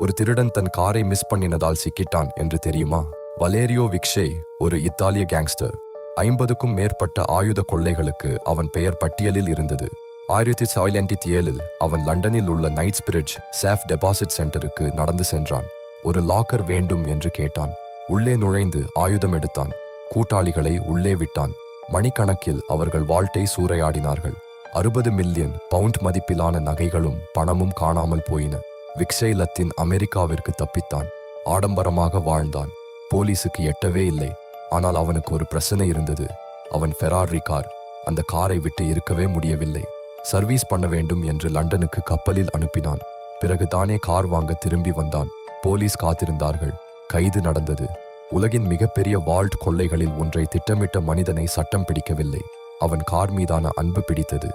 ஒரு திருடன் தன் காரை மிஸ் பண்ணினதால் சிக்கிட்டான் என்று தெரியுமா? வலேரியோ விக்ஷே ஒரு இத்தாலிய கேங்ஸ்டர். 50க்கும் மேற்பட்ட ஆயுத கொள்ளைகளுக்கு அவன் பெயர் பட்டியலில் இருந்தது. 1997 அவன் லண்டனில் உள்ள நைட்ஸ் பிரிட்ஜ் சேஃப் டெபாசிட் சென்டருக்கு நடந்து சென்றான். ஒரு லாக்கர் வேண்டும் என்று கேட்டான். உள்ளே நுழைந்து ஆயுதம் எடுத்தான். கூட்டாளிகளை உள்ளே விட்டான். மணிக்கணக்கில் அவர்கள் வால்ட்டை சூறையாடினார்கள். 60 மில்லியன் பவுண்ட் மதிப்பிலான நகைகளும் பணமும் காணாமல் போயின. விக்ஷே லத்தீன் அமெரிக்காவிற்கு தப்பித்தான். ஆடம்பரமாக வாழ்ந்தான். போலீசுக்கு எட்டவே இல்லை. ஆனால் அவனுக்கு ஒரு பிரச்சனை இருந்தது. அவன் ஃபெராரி கார். அந்த காரை விட்டு இருக்கவே முடியவில்லை. சர்வீஸ் பண்ண வேண்டும் என்று லண்டனுக்கு கப்பலில் அனுப்பினான். பிறகு தானே கார் வாங்க திரும்பி வந்தான். போலீஸ் காத்திருந்தார்கள். கைது நடந்தது. உலகின் மிகப்பெரிய வால்ட் கொள்ளைகளில் ஒன்றை திட்டமிட்ட மனிதனை சட்டம் பிடிக்கவில்லை. அவன் கார் மீதான அன்பு பிடித்தது.